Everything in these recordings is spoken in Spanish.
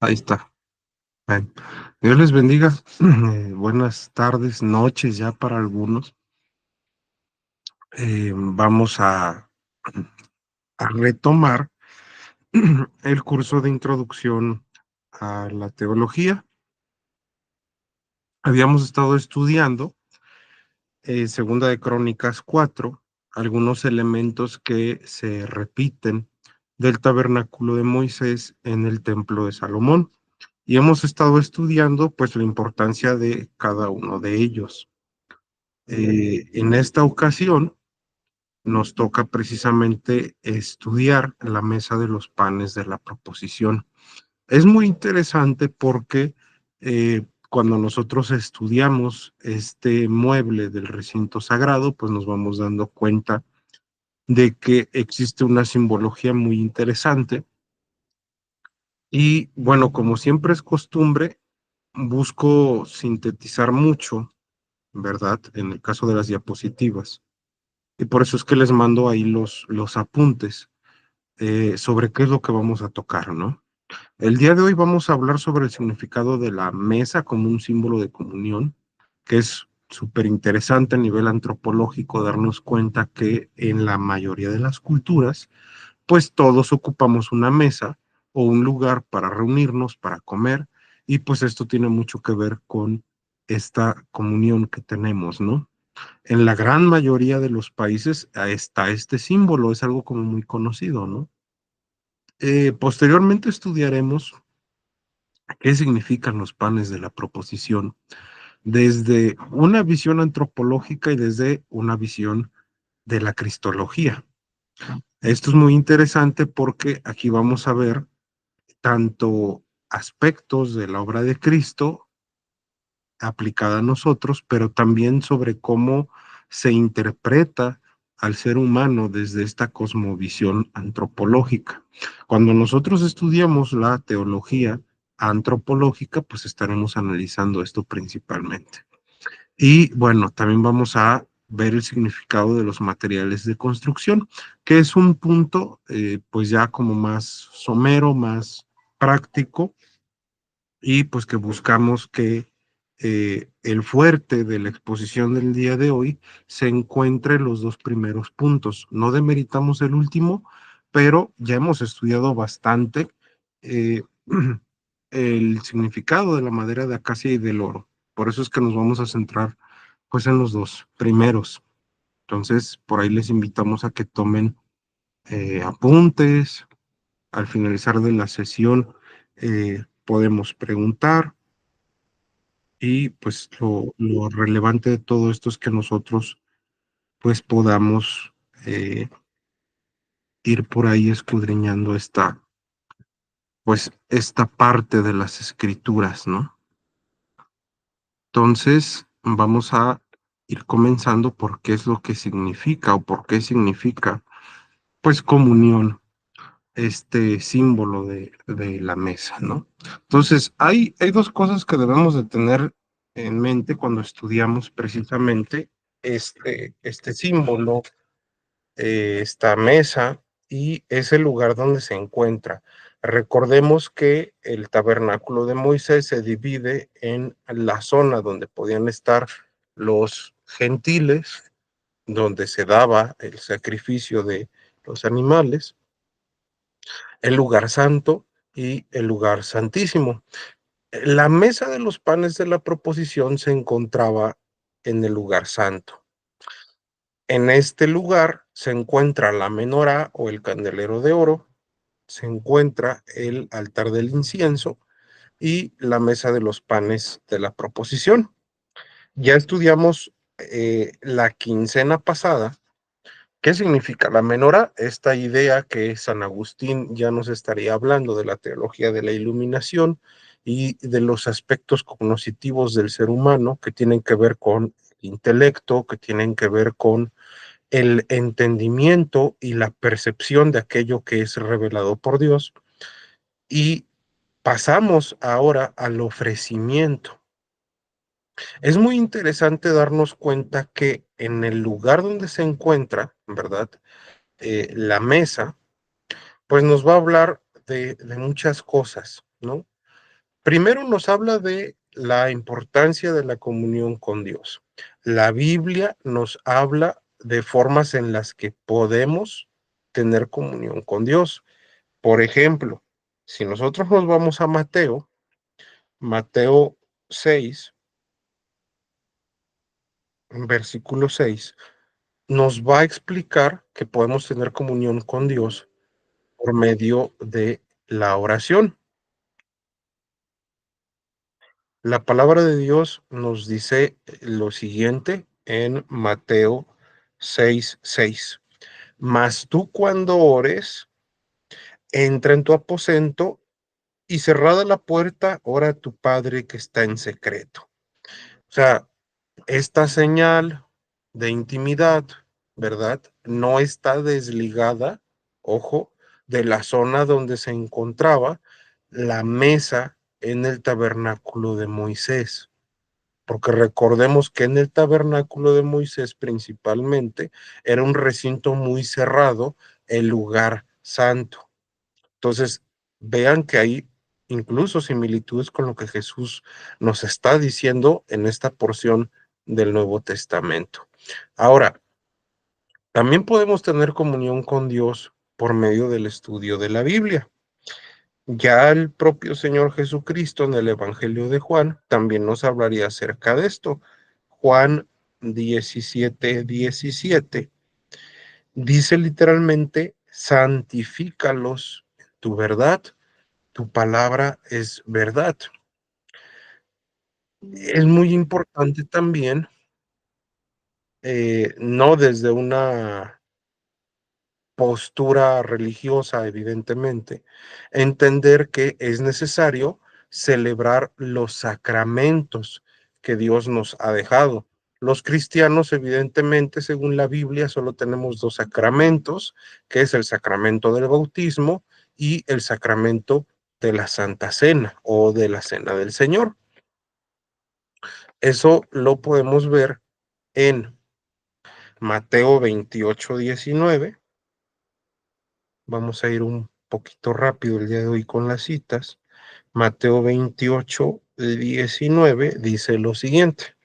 Ahí está. Bueno, Dios les bendiga. Buenas tardes, noches ya para algunos. Vamos a retomar el curso de introducción a la teología. Habíamos estado estudiando Segunda de Crónicas 4, algunos elementos que se repiten del tabernáculo de Moisés en el templo de Salomón. Y hemos estado estudiando pues la importancia de cada uno de ellos. En esta ocasión nos toca precisamente estudiar la mesa de los panes de la proposición. Es muy interesante porque cuando nosotros estudiamos este mueble del recinto sagrado, pues nos vamos dando cuenta de que existe una simbología muy interesante. Y bueno, como siempre es costumbre, busco sintetizar mucho, ¿verdad? En el caso de las diapositivas. Y por eso es que les mando ahí los apuntes sobre qué es lo que vamos a tocar, ¿no? El día de hoy vamos a hablar sobre el significado de la mesa como un símbolo de comunión, que es súper interesante a nivel antropológico darnos cuenta que en la mayoría de las culturas, pues todos ocupamos una mesa o un lugar para reunirnos, para comer, y pues esto tiene mucho que ver con esta comunión que tenemos, ¿no? En la gran mayoría de los países está este símbolo, es algo como muy conocido, ¿no? Posteriormente estudiaremos qué significan los panes de la proposición desde una visión antropológica y desde una visión de la cristología. Esto es muy interesante porque aquí vamos a ver tanto aspectos de la obra de Cristo aplicada a nosotros, pero también sobre cómo se interpreta al ser humano desde esta cosmovisión antropológica. Cuando nosotros estudiamos la teología antropológica, pues estaremos analizando esto principalmente. Y bueno, también vamos a ver el significado de los materiales de construcción, que es un punto pues ya como más somero, más práctico, y pues que buscamos que el fuerte de la exposición del día de hoy se encuentre en los dos primeros puntos. No demeritamos el último, pero ya hemos estudiado bastante eh, el significado de la madera de acacia y del oro. Por eso es que nos vamos a centrar pues en los dos primeros. Entonces, por ahí les invitamos a que tomen apuntes. Al finalizar de la sesión podemos preguntar y pues lo relevante de todo esto es que nosotros pues podamos ir por ahí escudriñando esta parte de las escrituras, ¿no? Entonces vamos a ir comenzando por qué es lo que significa o por qué significa pues comunión, este símbolo de la mesa, ¿no? Entonces hay dos cosas que debemos de tener en mente cuando estudiamos precisamente este símbolo, esta mesa y ese lugar donde se encuentra. Recordemos que el tabernáculo de Moisés se divide en la zona donde podían estar los gentiles, donde se daba el sacrificio de los animales, el lugar santo y el lugar santísimo. La mesa de los panes de la proposición se encontraba en el lugar santo. En este lugar se encuentra la menorá o el candelero de oro, se encuentra el altar del incienso y la mesa de los panes de la proposición. Ya estudiamos la quincena pasada. ¿Qué significa la menorá? Esta idea que San Agustín ya nos estaría hablando de la teología de la iluminación y de los aspectos cognitivos del ser humano que tienen que ver con el intelecto, que tienen que ver con el entendimiento y la percepción de aquello que es revelado por Dios. Y pasamos ahora al ofrecimiento. Es muy interesante darnos cuenta que en el lugar donde se encuentra, ¿verdad? La mesa, pues nos va a hablar de muchas cosas, ¿no? Primero nos habla de la importancia de la comunión con Dios. La Biblia nos habla de formas en las que podemos tener comunión con Dios. Por ejemplo, si nosotros nos vamos a Mateo, Mateo 6, versículo 6, nos va a explicar que podemos tener comunión con Dios por medio de la oración. La palabra de Dios nos dice lo siguiente en Mateo 6:6. Mas tú cuando ores, entra en tu aposento y cerrada la puerta, ora a tu Padre que está en secreto. O sea, esta señal de intimidad, ¿verdad? No está desligada, ojo, de la zona donde se encontraba la mesa en el tabernáculo de Moisés, porque recordemos que en el tabernáculo de Moisés principalmente era un recinto muy cerrado, el lugar santo. Entonces, vean que hay incluso similitudes con lo que Jesús nos está diciendo en esta porción del Nuevo Testamento. Ahora, también podemos tener comunión con Dios por medio del estudio de la Biblia. Ya el propio Señor Jesucristo en el Evangelio de Juan también nos hablaría acerca de esto. Juan 17:17 dice literalmente, santifícalos en tu verdad, tu palabra es verdad. Es muy importante también, no desde una postura religiosa, evidentemente, entender que es necesario celebrar los sacramentos que Dios nos ha dejado. Los cristianos, evidentemente, según la Biblia, solo tenemos dos sacramentos, que es el sacramento del bautismo y el sacramento de la Santa Cena o de la Cena del Señor. Eso lo podemos ver en Mateo 28:19. Vamos a ir un poquito rápido el día de hoy con las citas. Mateo 28:19 dice lo siguiente.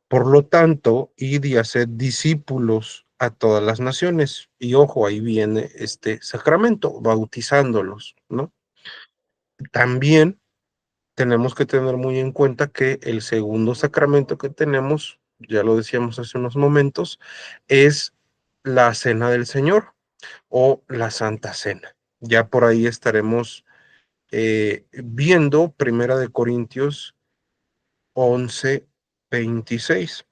Por lo tanto, id y haced discípulos a todas las naciones. Y ojo, ahí viene este sacramento, bautizándolos, ¿no? También tenemos que tener muy en cuenta que el segundo sacramento que tenemos, ya lo decíamos hace unos momentos, es la Cena del Señor o la Santa Cena. Ya por ahí estaremos viendo Primera de Corintios 11:26.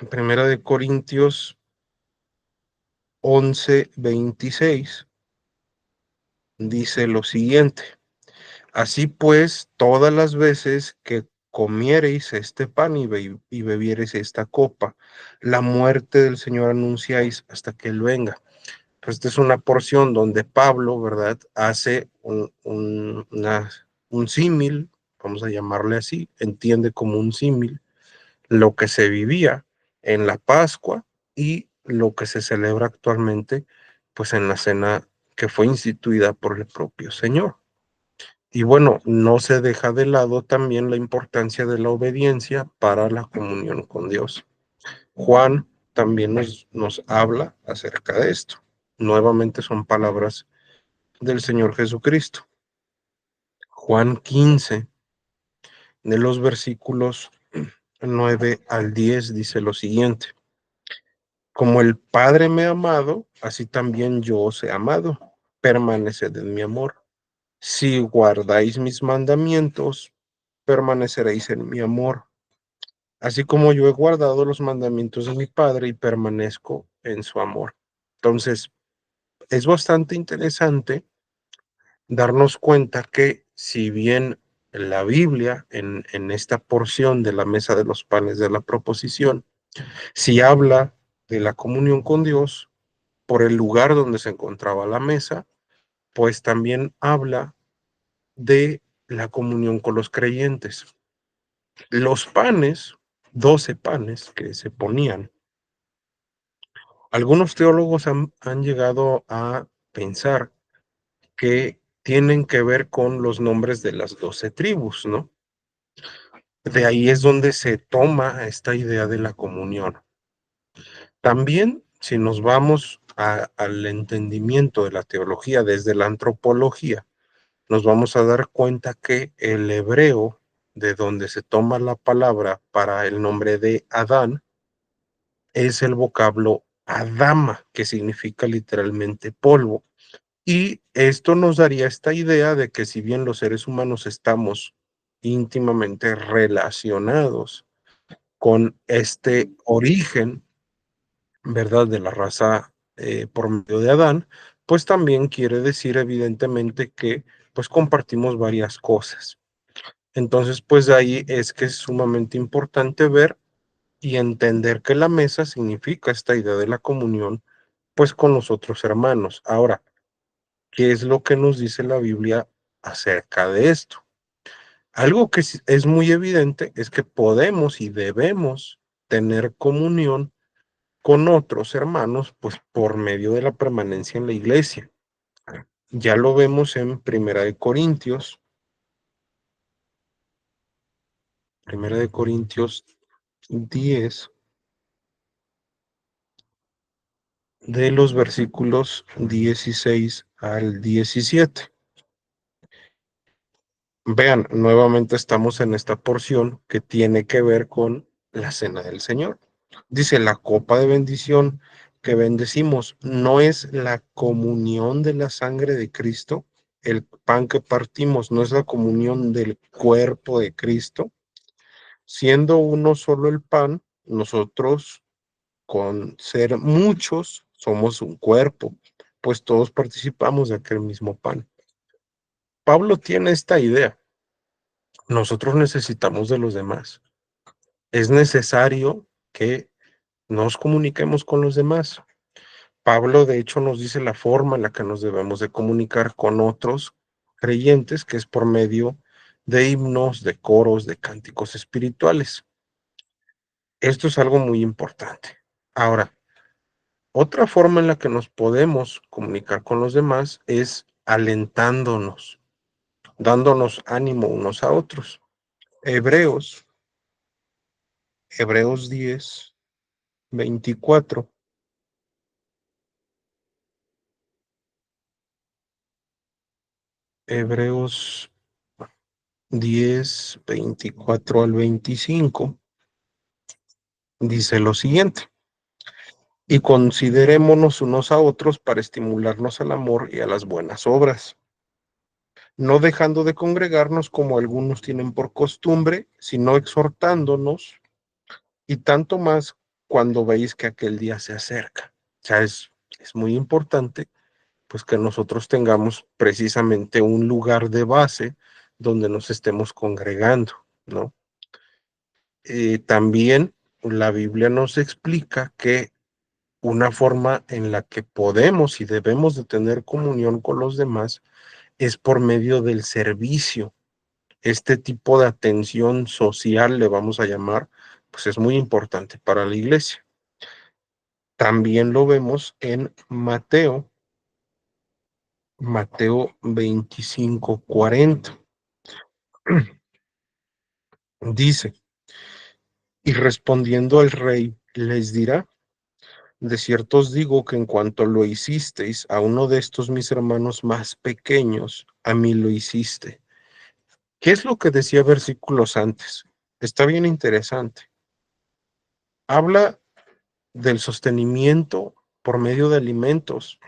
Primera de Corintios 11:26 dice lo siguiente. Así pues, todas las veces que comiereis este pan y bebiereis esta copa, la muerte del Señor anunciáis hasta que Él venga. Pues esta es una porción donde Pablo, ¿verdad?, hace un símil, vamos a llamarle así, entiende como un símil lo que se vivía en la Pascua y lo que se celebra actualmente, pues en la cena que fue instituida por el propio Señor. Y bueno, no se deja de lado también la importancia de la obediencia para la comunión con Dios. Juan también nos habla acerca de esto. Nuevamente son palabras del Señor Jesucristo. Juan 15, de los versículos 9 al 10, dice lo siguiente. Como el Padre me ha amado, así también yo os he amado. Permaneced en mi amor. Si guardáis mis mandamientos, permaneceréis en mi amor, así como yo he guardado los mandamientos de mi Padre y permanezco en su amor. Entonces, es bastante interesante darnos cuenta que si bien la Biblia, en esta porción de la mesa de los panes de la proposición, si habla de la comunión con Dios por el lugar donde se encontraba la mesa, pues también habla de la comunión con los creyentes. Los panes, 12 panes que se ponían, algunos teólogos han llegado a pensar que tienen que ver con los nombres de las 12 tribus, ¿no? De ahí es donde se toma esta idea de la comunión. También, si nos vamos al entendimiento de la teología desde la antropología, nos vamos a dar cuenta que el hebreo, de donde se toma la palabra para el nombre de Adán, es el vocablo Adama, que significa literalmente polvo. Y esto nos daría esta idea de que si bien los seres humanos estamos íntimamente relacionados con este origen, ¿verdad?, de la raza por medio de Adán, pues también quiere decir evidentemente que pues compartimos varias cosas. Entonces, pues de ahí es que es sumamente importante ver y entender que la mesa significa esta idea de la comunión, pues con los otros hermanos. Ahora, ¿qué es lo que nos dice la Biblia acerca de esto? Algo que es muy evidente es que podemos y debemos tener comunión con otros hermanos, pues por medio de la permanencia en la iglesia. Ya lo vemos en Primera de Corintios 10, de los versículos 16 al 17. Vean, nuevamente estamos en esta porción que tiene que ver con la cena del Señor. Dice, la copa de bendición que bendecimos no es la comunión de la sangre de Cristo. El pan que partimos no es la comunión del cuerpo de Cristo. Siendo uno solo el pan, nosotros, con ser muchos, somos un cuerpo, pues todos participamos de aquel mismo pan. Pablo tiene esta idea. Nosotros necesitamos de los demás. Es necesario que nos comuniquemos con los demás. Pablo, de hecho, nos dice la forma en la que nos debemos de comunicar con otros creyentes, que es por medio de himnos, de coros, de cánticos espirituales. Esto es algo muy importante. Ahora, otra forma en la que nos podemos comunicar con los demás es alentándonos, dándonos ánimo unos a otros. Hebreos, Hebreos 10:24. Hebreos 10:24 al 25 dice lo siguiente: y considerémonos unos a otros para estimularnos al amor y a las buenas obras, no dejando de congregarnos como algunos tienen por costumbre, sino exhortándonos, y tanto más cuando veis que aquel día se acerca. O sea, es muy importante pues que nosotros tengamos precisamente un lugar de base donde nos estemos congregando, ¿no? También la Biblia nos explica que una forma en la que podemos y debemos de tener comunión con los demás es por medio del servicio. Este tipo de atención social, le vamos a llamar, pues es muy importante para la iglesia. También lo vemos en Mateo 25:40. Dice, y respondiendo el rey les dirá, de cierto os digo que en cuanto lo hicisteis a uno de estos mis hermanos más pequeños, a mí lo hiciste. ¿Qué es lo que decía versículos antes? Está bien interesante. Habla del sostenimiento por medio de alimentos.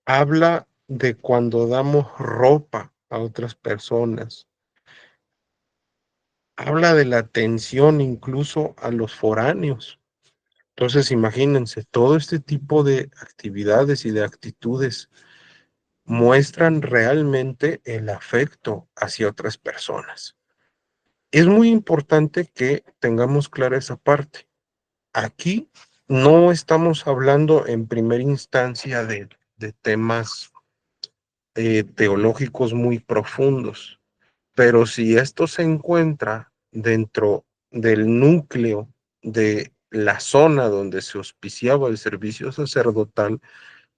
Habla de cuando damos ropa a otras personas. Habla de la atención incluso a los foráneos. Entonces, imagínense, todo este tipo de actividades y de actitudes muestran realmente el afecto hacia otras personas. Es muy importante que tengamos clara esa parte. Aquí no estamos hablando en primera instancia de temas teológicos muy profundos, pero si esto se encuentra dentro del núcleo de la zona donde se auspiciaba el servicio sacerdotal,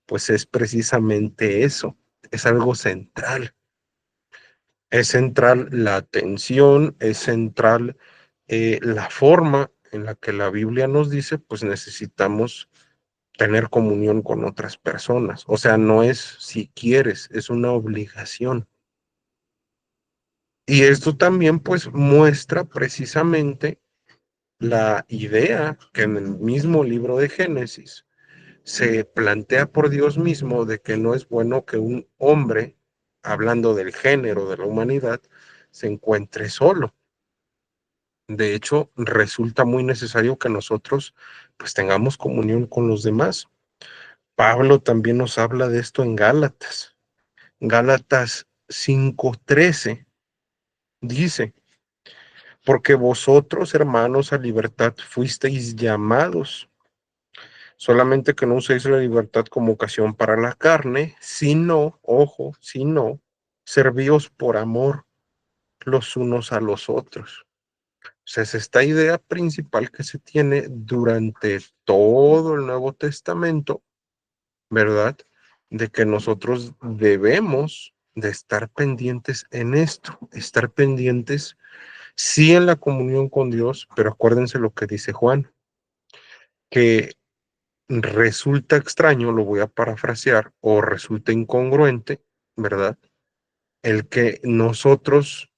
pues es precisamente eso. es algo central. Es central la atención, es central la forma en la que la Biblia nos dice, pues necesitamos tener comunión con otras personas. O sea, no es si quieres, es una obligación. Y esto también pues muestra precisamente la idea que en el mismo libro de Génesis se plantea por Dios mismo de que no es bueno que un hombre, hablando del género de la humanidad, se encuentre solo. De hecho, resulta muy necesario que nosotros pues tengamos comunión con los demás. Pablo también nos habla de esto en Gálatas. Gálatas 5:13 dice, porque vosotros, hermanos, a libertad fuisteis llamados, solamente que no uséis la libertad como ocasión para la carne, sino, ojo, sino, servíos por amor los unos a los otros. O sea, es esta idea principal que se tiene durante todo el Nuevo Testamento, ¿verdad? De que nosotros debemos de estar pendientes en esto, estar pendientes sí en la comunión con Dios, pero acuérdense lo que dice Juan, que resulta extraño, lo voy a parafrasear, o resulta incongruente, ¿verdad? El que nosotros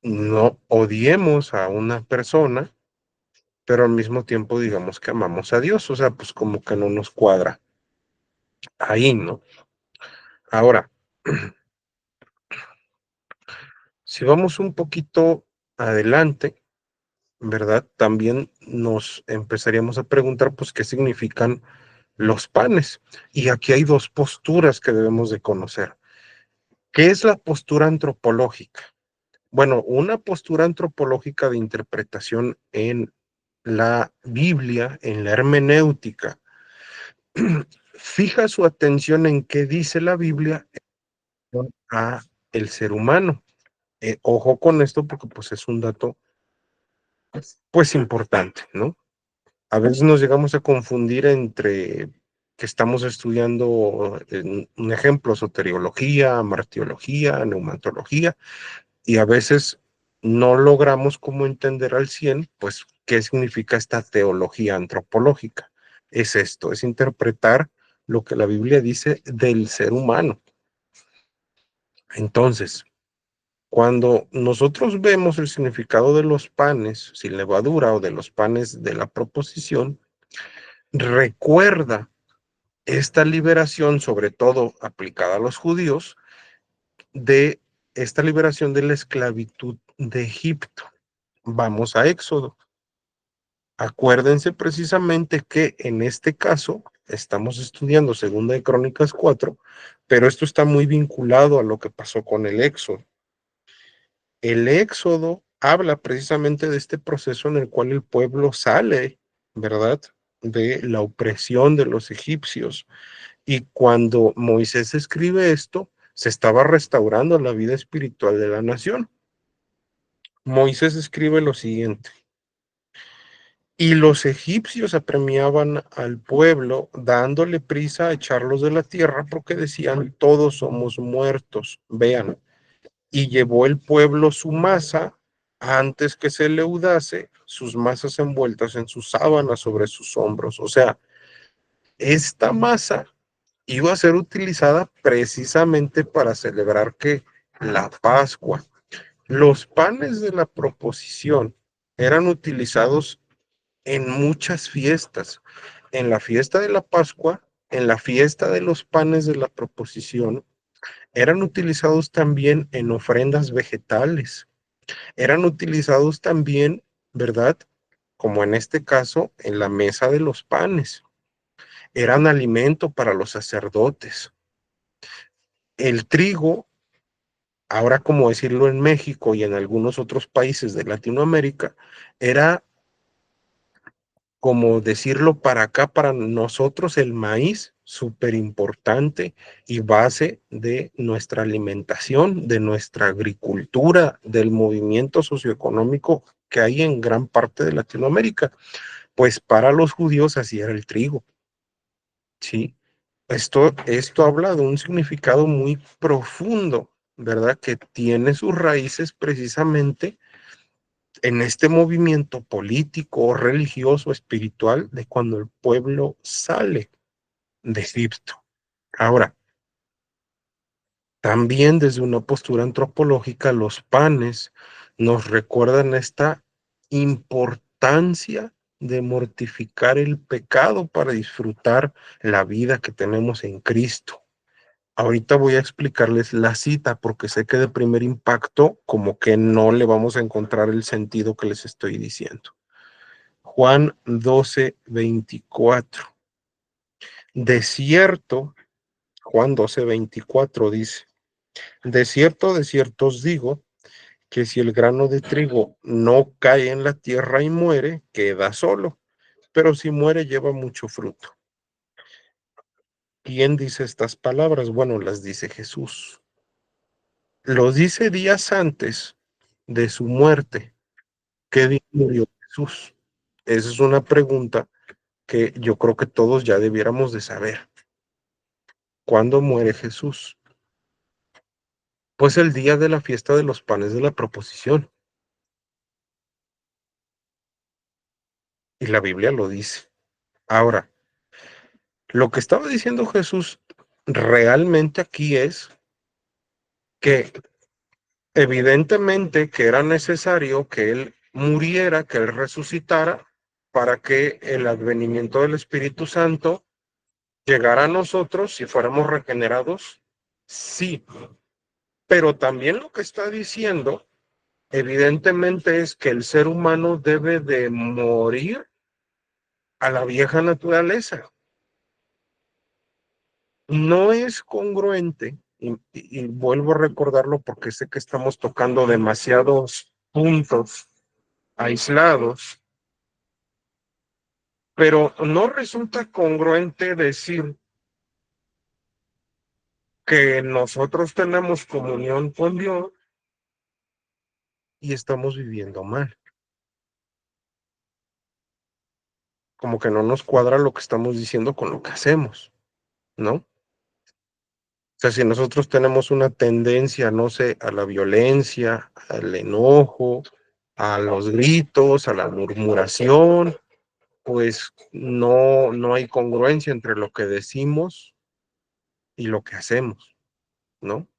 no odiemos a una persona, pero al mismo tiempo digamos que amamos a Dios, o sea, pues como que no nos cuadra ahí, ¿no? Ahora, si vamos un poquito adelante, ¿verdad? También nos empezaríamos a preguntar, pues, ¿qué significan los panes? Y aquí hay dos posturas que debemos de conocer. ¿Qué es la postura antropológica? Bueno, una postura antropológica de interpretación en la Biblia, en la hermenéutica, fija su atención en qué dice la Biblia a el ser humano. Ojo con esto porque pues es un dato pues importante, ¿no? A veces nos llegamos a confundir entre que estamos estudiando, un ejemplo, soteriología, martiología, neumatología, y a veces no logramos como entender al 100, pues, qué significa esta teología antropológica. Es esto, es interpretar lo que la Biblia dice del ser humano. Entonces, cuando nosotros vemos el significado de los panes sin levadura o de los panes de la proposición, recuerda esta liberación, sobre todo aplicada a los judíos, de esta liberación de la esclavitud de Egipto. Vamos a Éxodo. Acuérdense precisamente que en este caso estamos estudiando Segunda de Crónicas 4, pero esto está muy vinculado a lo que pasó con el Éxodo. El Éxodo habla precisamente de este proceso en el cual el pueblo sale, ¿verdad?, de la opresión de los egipcios. Y cuando Moisés escribe esto, se estaba restaurando la vida espiritual de la nación. Moisés escribe lo siguiente: y los egipcios apremiaban al pueblo, dándole prisa a echarlos de la tierra, porque decían, todos somos muertos. Vean, y llevó el pueblo su masa antes que se leudase, sus masas envueltas en sus sábanas sobre sus hombros. O sea, esta masa iba a ser utilizada precisamente para celebrar que la Pascua. Los panes de la proposición eran utilizados en muchas fiestas, en la fiesta de la Pascua, en la fiesta de los panes de la proposición, eran utilizados también en ofrendas vegetales, eran utilizados también, ¿verdad? Como en este caso, en la mesa de los panes, eran alimento para los sacerdotes. El trigo, ahora como decirlo en México y en algunos otros países de Latinoamérica, era como decirlo para acá, para nosotros, el maíz, súper importante y base de nuestra alimentación, de nuestra agricultura, del movimiento socioeconómico que hay en gran parte de Latinoamérica. Pues para los judíos así era el trigo, ¿sí? Esto habla de un significado muy profundo, ¿verdad? Que tiene sus raíces precisamente en este movimiento político, religioso, espiritual, de cuando el pueblo sale de Egipto. Ahora, también desde una postura antropológica, los panes nos recuerdan esta importancia de mortificar el pecado para disfrutar la vida que tenemos en Cristo. Ahorita voy a explicarles la cita porque sé que de primer impacto como que no le vamos a encontrar el sentido que les estoy diciendo. Juan 12:24. De cierto, Juan 12:24 dice, de cierto os digo, que si el grano de trigo no cae en la tierra y muere, queda solo, pero si muere lleva mucho fruto. ¿Quién dice estas palabras? Bueno, las dice Jesús. Los dice días antes de su muerte. ¿Qué día murió Jesús? Esa es una pregunta que yo creo que todos ya debiéramos de saber. ¿Cuándo muere Jesús? Pues el día de la fiesta de los panes de la proposición. Y la Biblia lo dice. Ahora, lo que estaba diciendo Jesús realmente aquí es que evidentemente que era necesario que Él muriera, que Él resucitara, para que el advenimiento del Espíritu Santo llegara a nosotros si fuéramos regenerados. Sí, pero también lo que está diciendo evidentemente es que el ser humano debe de morir a la vieja naturaleza. No es congruente, y vuelvo a recordarlo porque sé que estamos tocando demasiados puntos aislados, pero no resulta congruente decir que nosotros tenemos comunión con Dios y estamos viviendo mal. Como que no nos cuadra lo que estamos diciendo con lo que hacemos, ¿no? O sea, si nosotros tenemos una tendencia, no sé, a la violencia, al enojo, a los gritos, a la murmuración, pues no hay congruencia entre lo que decimos y lo que hacemos, ¿no?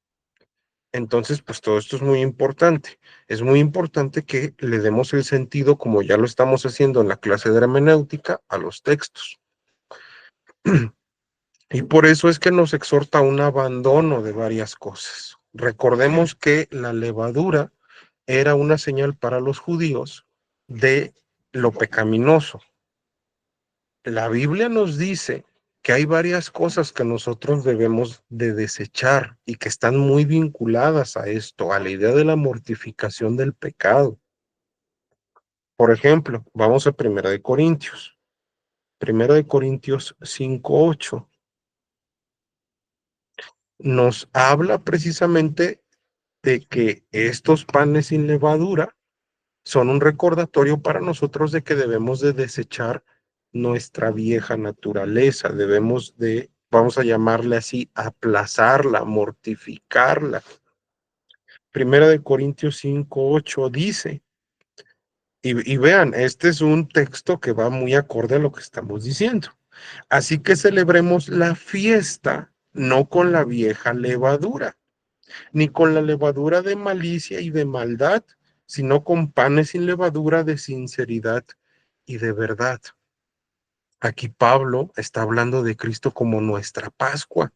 Entonces, pues todo esto es muy importante. Es muy importante que le demos el sentido, como ya lo estamos haciendo en la clase de hermenéutica, a los textos. Y por eso es que nos exhorta a un abandono de varias cosas. Recordemos que la levadura era una señal para los judíos de lo pecaminoso. La Biblia nos dice que hay varias cosas que nosotros debemos de desechar y que están muy vinculadas a esto, a la idea de la mortificación del pecado. Por ejemplo, vamos a Primera de Corintios. Primera de Corintios 5:8 nos habla precisamente de que estos panes sin levadura son un recordatorio para nosotros de que debemos de desechar nuestra vieja naturaleza, debemos de, vamos a llamarle así, aplazarla, mortificarla. Primera de Corintios 5:8 dice, y vean, este es un texto que va muy acorde a lo que estamos diciendo. Así que celebremos la fiesta no con la vieja levadura, ni con la levadura de malicia y de maldad, sino con panes sin levadura de sinceridad y de verdad. Aquí Pablo está hablando de Cristo como nuestra Pascua.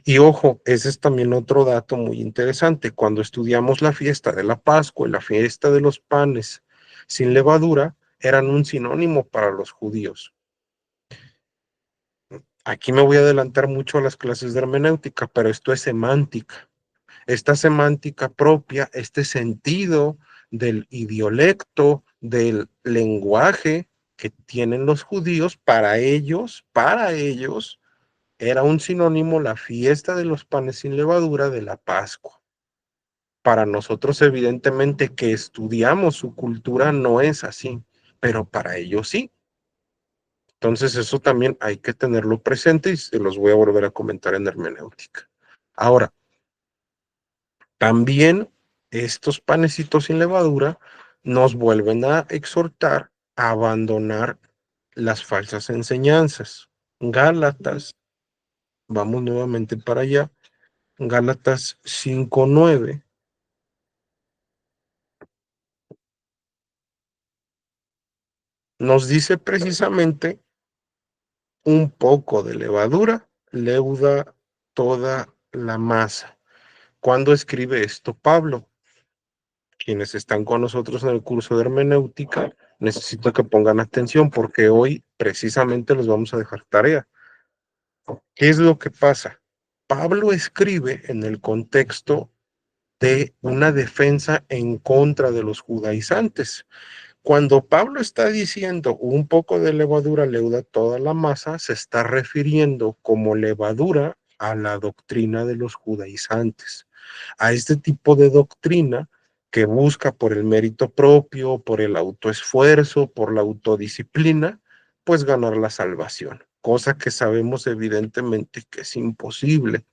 Y ojo, ese es también otro dato muy interesante. Cuando estudiamos la fiesta de la Pascua y la fiesta de los panes sin levadura, eran un sinónimo para los judíos. Aquí me voy a adelantar mucho a las clases de hermenéutica, pero esto es semántica. Esta semántica propia, este sentido del idiolecto, del lenguaje que tienen los judíos, para ellos, era un sinónimo la fiesta de los panes sin levadura de la Pascua. Para nosotros, evidentemente, que estudiamos su cultura no es así, pero para ellos sí. Entonces, eso también hay que tenerlo presente y se los voy a volver a comentar en hermenéutica. Ahora, también estos panecitos sin levadura nos vuelven a exhortar a abandonar las falsas enseñanzas. Gálatas, vamos nuevamente para allá, Gálatas 5:9 nos dice precisamente un poco de levadura leuda toda la masa. ¿Cuándo escribe esto Pablo? Quienes están con nosotros en el curso de hermenéutica, necesito que pongan atención porque hoy precisamente les vamos a dejar tarea. ¿Qué es lo que pasa? Pablo escribe en el contexto de una defensa en contra de los judaizantes. Cuando Pablo está diciendo un poco de levadura leuda toda la masa, se está refiriendo como levadura a la doctrina de los judaizantes, a este tipo de doctrina que busca por el mérito propio, por el autoesfuerzo, por la autodisciplina, pues ganar la salvación, cosa que sabemos evidentemente que es imposible.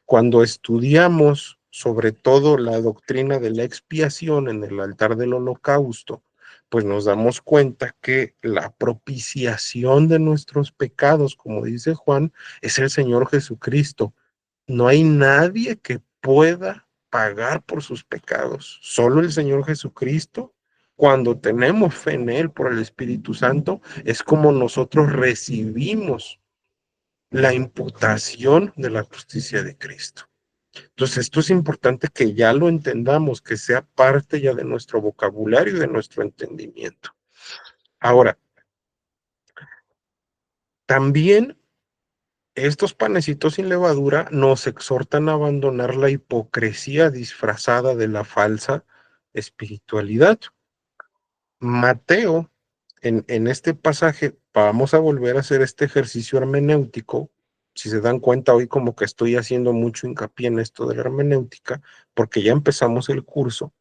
Cuando estudiamos sobre todo la doctrina de la expiación en el altar del holocausto, pues nos damos cuenta que la propiciación de nuestros pecados, como dice Juan, es el Señor Jesucristo. No hay nadie que pueda pagar por sus pecados, solo el Señor Jesucristo. Cuando tenemos fe en Él por el Espíritu Santo, es como nosotros recibimos la imputación de la justicia de Cristo. Entonces, esto es importante que ya lo entendamos, que sea parte ya de nuestro vocabulario y de nuestro entendimiento. Ahora, también estos panecitos sin levadura nos exhortan a abandonar la hipocresía disfrazada de la falsa espiritualidad. Mateo, en este pasaje, vamos a volver a hacer este ejercicio hermenéutico. Si se dan cuenta, hoy como que estoy haciendo mucho hincapié en esto de la hermenéutica, porque ya empezamos el curso.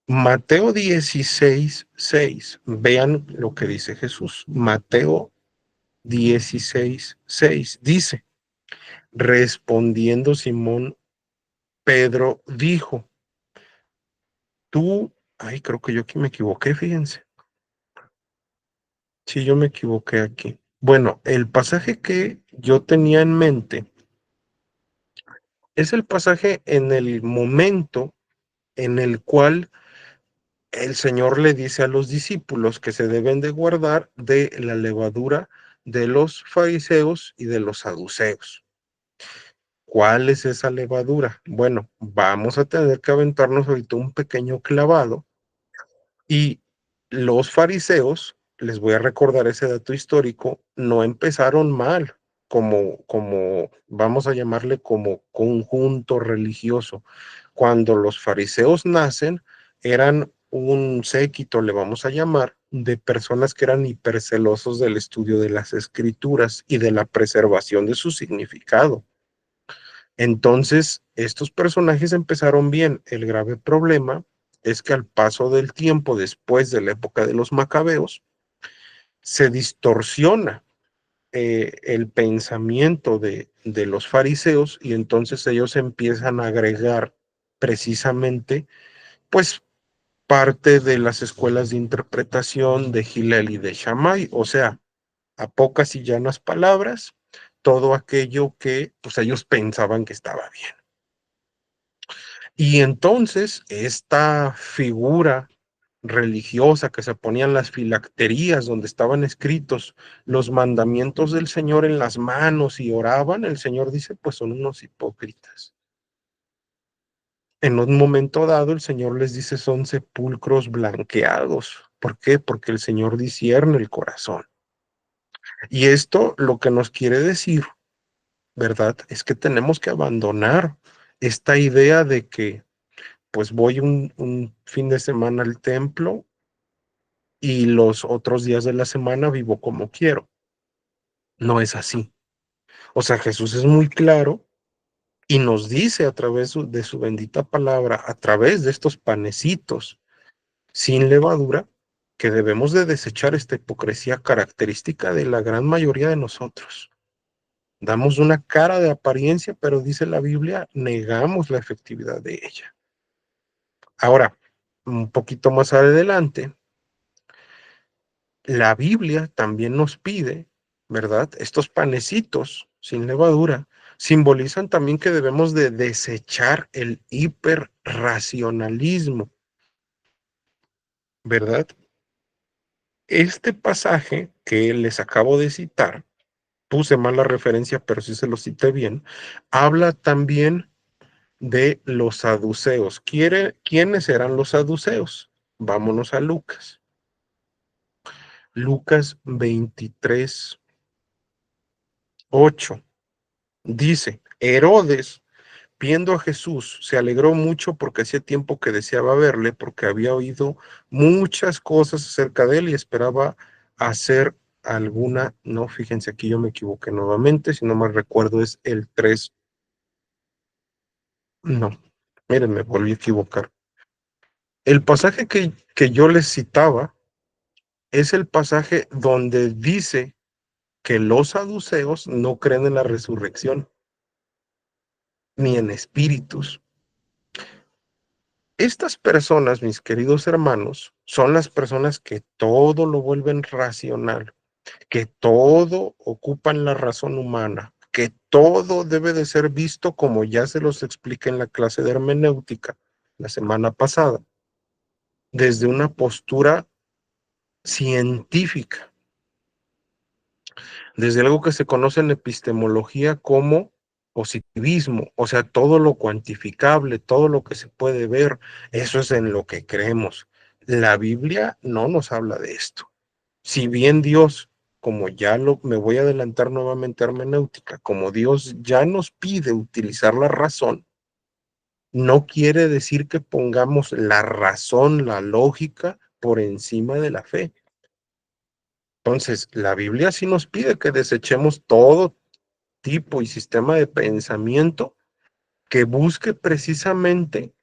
Mateo 16:6. Vean lo que dice Jesús. Mateo 16:6 dice, respondiendo Simón, Pedro dijo, creo que yo aquí me equivoqué, fíjense. Sí, yo me equivoqué aquí. Bueno, el pasaje que yo tenía en mente es el pasaje en el momento en el cual el Señor le dice a los discípulos que se deben de guardar de la levadura de los fariseos y de los saduceos. ¿Cuál es esa levadura? Bueno, vamos a tener que aventarnos ahorita un pequeño clavado y los fariseos, les voy a recordar ese dato histórico, no empezaron mal como vamos a llamarle como conjunto religioso. Cuando los fariseos nacen, eran un séquito, le vamos a llamar, de personas que eran hipercelosos del estudio de las escrituras y de la preservación de su significado. Entonces, estos personajes empezaron bien. El grave problema es que al paso del tiempo, después de la época de los macabeos, se distorsiona el pensamiento de los fariseos y entonces ellos empiezan a agregar precisamente, pues, parte de las escuelas de interpretación de Hillel y de Shammai, o sea, a pocas y llanas palabras, todo aquello que pues ellos pensaban que estaba bien. Y entonces esta figura religiosa que se ponían las filacterías donde estaban escritos los mandamientos del Señor en las manos y oraban, el Señor dice, pues son unos hipócritas. En un momento dado el Señor les dice, son sepulcros blanqueados. ¿Por qué? Porque el Señor discierne el corazón. Y esto lo que nos quiere decir, ¿verdad? Es que tenemos que abandonar esta idea de que pues voy un fin de semana al templo y los otros días de la semana vivo como quiero. No es así. O sea, Jesús es muy claro y nos dice a través de su bendita palabra, a través de estos panecitos sin levadura, que debemos de desechar esta hipocresía característica de la gran mayoría de nosotros. Damos una cara de apariencia, pero dice la Biblia, negamos la efectividad de ella. Ahora, un poquito más adelante, la Biblia también nos pide, ¿verdad? Estos panecitos sin levadura simbolizan también que debemos de desechar el hiperracionalismo, ¿verdad? Este pasaje que les acabo de citar, puse mal la referencia, pero sí se lo cité bien, habla también de los saduceos. ¿Quiénes eran los saduceos? Vámonos a Lucas. Lucas 23:8. Dice, Herodes, viendo a Jesús, se alegró mucho porque hacía tiempo que deseaba verle, porque había oído muchas cosas acerca de él y esperaba hacer alguna. No, fíjense, aquí yo me equivoqué nuevamente, si no mal recuerdo es el 3. No, miren, me volví a equivocar. El pasaje que yo les citaba es el pasaje donde dice que los saduceos no creen en la resurrección ni en espíritus. Estas personas, mis queridos hermanos, son las personas que todo lo vuelven racional, que todo ocupan la razón humana, que todo debe de ser visto como ya se los expliqué en la clase de hermenéutica la semana pasada, desde una postura científica, desde algo que se conoce en epistemología como positivismo, o sea, todo lo cuantificable, todo lo que se puede ver, eso es en lo que creemos. La Biblia no nos habla de esto. Si bien Dios, como ya me voy a adelantar nuevamente a hermenéutica, como Dios ya nos pide utilizar la razón, no quiere decir que pongamos la razón, la lógica por encima de la fe. Entonces, la Biblia sí nos pide que desechemos todo tipo y sistema de pensamiento que busque precisamente,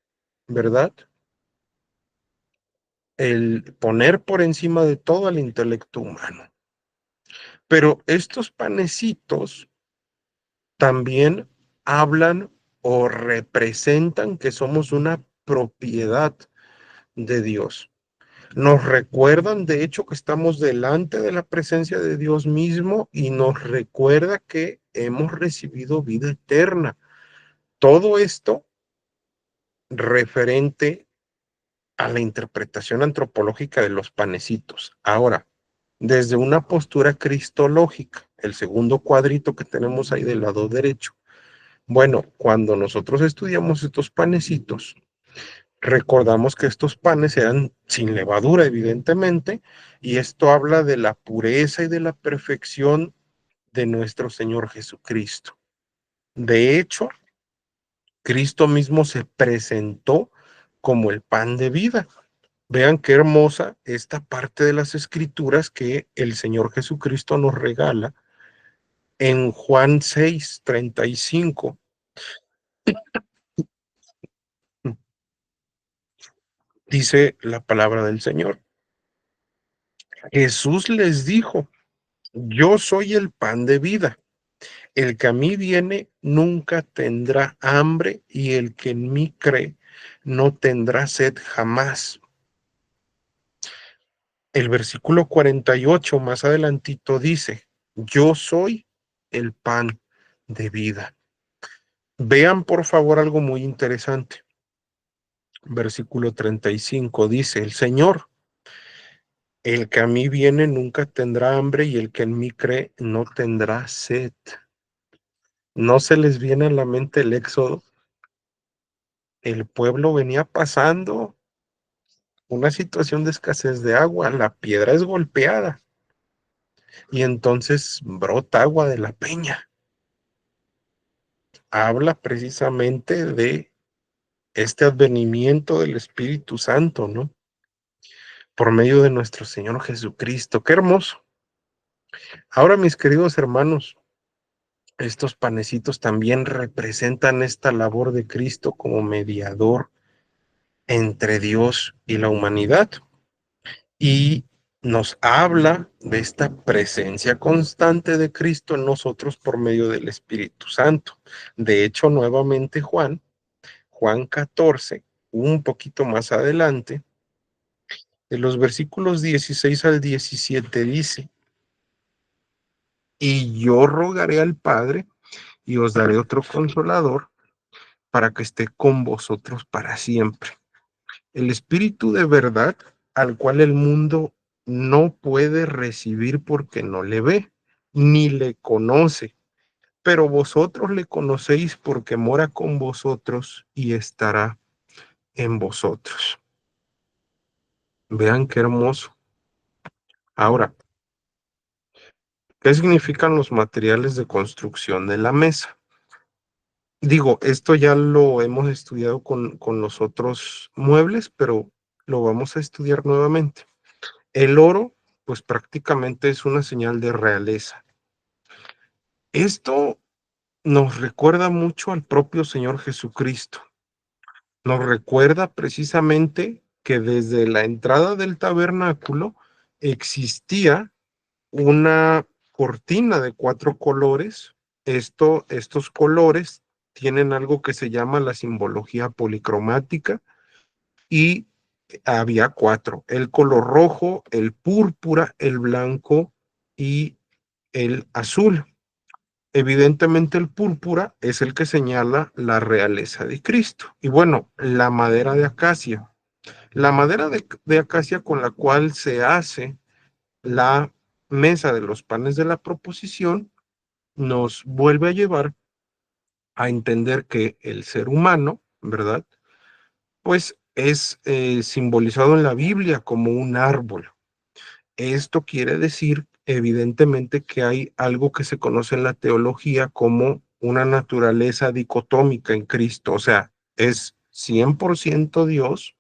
¿verdad? El poner por encima de todo al intelecto humano. Pero estos panecitos también hablan o representan que somos una propiedad de Dios. Nos recuerdan, de hecho, que estamos delante de la presencia de Dios mismo y nos recuerda que hemos recibido vida eterna. Todo esto referente a la interpretación antropológica de los panecitos. Ahora, desde una postura cristológica, el segundo cuadrito que tenemos ahí del lado derecho. Bueno, cuando nosotros estudiamos estos panecitos, recordamos que estos panes eran sin levadura, evidentemente, y esto habla de la pureza y de la perfección de nuestro Señor Jesucristo. De hecho, Cristo mismo se presentó como el pan de vida. Vean qué hermosa esta parte de las escrituras que el Señor Jesucristo nos regala en Juan 6:35. Dice la palabra del Señor. Jesús les dijo, yo soy el pan de vida. El que a mí viene nunca tendrá hambre y el que en mí cree no tendrá sed jamás. El versículo 48 más adelantito dice, yo soy el pan de vida. Vean por favor algo muy interesante. Versículo 35 dice, el Señor, el que a mí viene nunca tendrá hambre y el que en mí cree no tendrá sed. ¿No se les viene a la mente el Éxodo? El pueblo venía pasando una situación de escasez de agua, la piedra es golpeada y entonces brota agua de la peña. Habla precisamente de este advenimiento del Espíritu Santo, ¿no? Por medio de nuestro Señor Jesucristo. Qué hermoso. Ahora, mis queridos hermanos, estos panecitos también representan esta labor de Cristo como mediador entre Dios y la humanidad. Y nos habla de esta presencia constante de Cristo en nosotros por medio del Espíritu Santo. De hecho, nuevamente Juan 14, un poquito más adelante, de los versículos 16 al 17 dice, y yo rogaré al Padre y os daré otro consolador para que esté con vosotros para siempre. El Espíritu de verdad, al cual el mundo no puede recibir porque no le ve, ni le conoce, pero vosotros le conocéis porque mora con vosotros y estará en vosotros. Vean qué hermoso. Ahora, ¿qué significan los materiales de construcción de la mesa? Digo, esto ya lo hemos estudiado con los otros muebles, pero lo vamos a estudiar nuevamente. El oro, pues prácticamente es una señal de realeza. Esto nos recuerda mucho al propio Señor Jesucristo. Nos recuerda precisamente que desde la entrada del tabernáculo existía una cortina de 4 colores. Estos colores tienen algo que se llama la simbología policromática y había 4: el color rojo, el púrpura, el blanco y el azul. Evidentemente el púrpura es el que señala la realeza de Cristo. Y bueno, la madera de acacia. La madera de acacia con la cual se hace la mesa de los panes de la proposición nos vuelve a llevar a entender que el ser humano, ¿verdad? Pues es simbolizado en la Biblia como un árbol. Esto quiere decir, evidentemente, que hay algo que se conoce en la teología como una naturaleza dicotómica en Cristo, o sea, es 100% Dios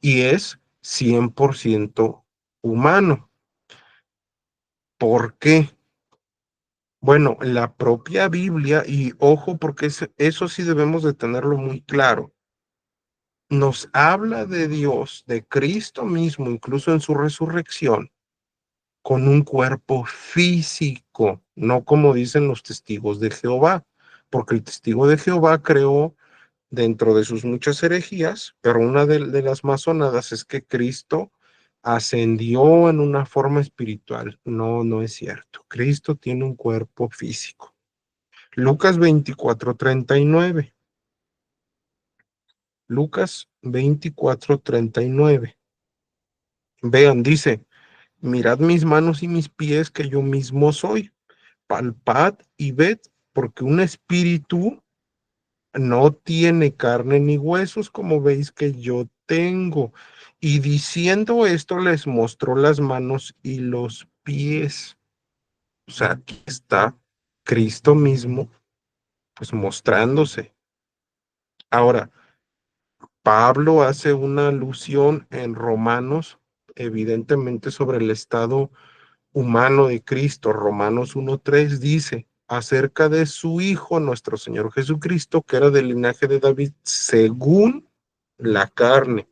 y es 100% humano. ¿Por qué? Bueno, la propia Biblia, y ojo, porque eso sí debemos de tenerlo muy claro, nos habla de Dios, de Cristo mismo, incluso en su resurrección, con un cuerpo físico, no como dicen los testigos de Jehová, porque el testigo de Jehová creó dentro de sus muchas herejías, pero una de las más sonadas es que Cristo ascendió en una forma espiritual. No, no es cierto. Cristo tiene un cuerpo físico. Lucas 24:39. Lucas 24:39. Vean, dice, mirad mis manos y mis pies que yo mismo soy. Palpad y ved, porque un espíritu no tiene carne ni huesos como veis que yo tengo. Y diciendo esto les mostró las manos y los pies. O sea, aquí está Cristo mismo, pues mostrándose. Ahora, Pablo hace una alusión en Romanos, evidentemente sobre el estado humano de Cristo. Romanos 1:3 dice acerca de su Hijo, nuestro Señor Jesucristo, que era del linaje de David según la carne.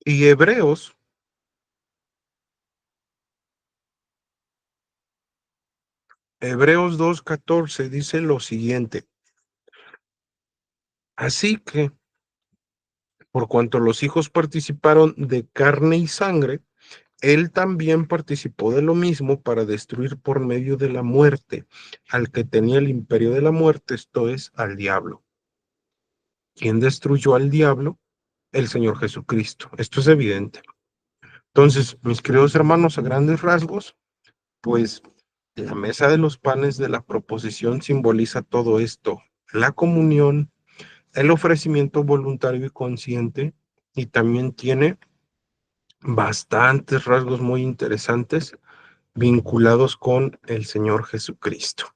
Y Hebreos 2:14 dice lo siguiente: así que, por cuanto los hijos participaron de carne y sangre, él también participó de lo mismo para destruir por medio de la muerte al que tenía el imperio de la muerte, esto es, al diablo. ¿Quién destruyó al diablo? El Señor Jesucristo. Esto es evidente. Entonces, mis queridos hermanos, a grandes rasgos, pues la mesa de los panes de la proposición simboliza todo esto: la comunión, el ofrecimiento voluntario y consciente, y también tiene bastantes rasgos muy interesantes vinculados con el Señor Jesucristo.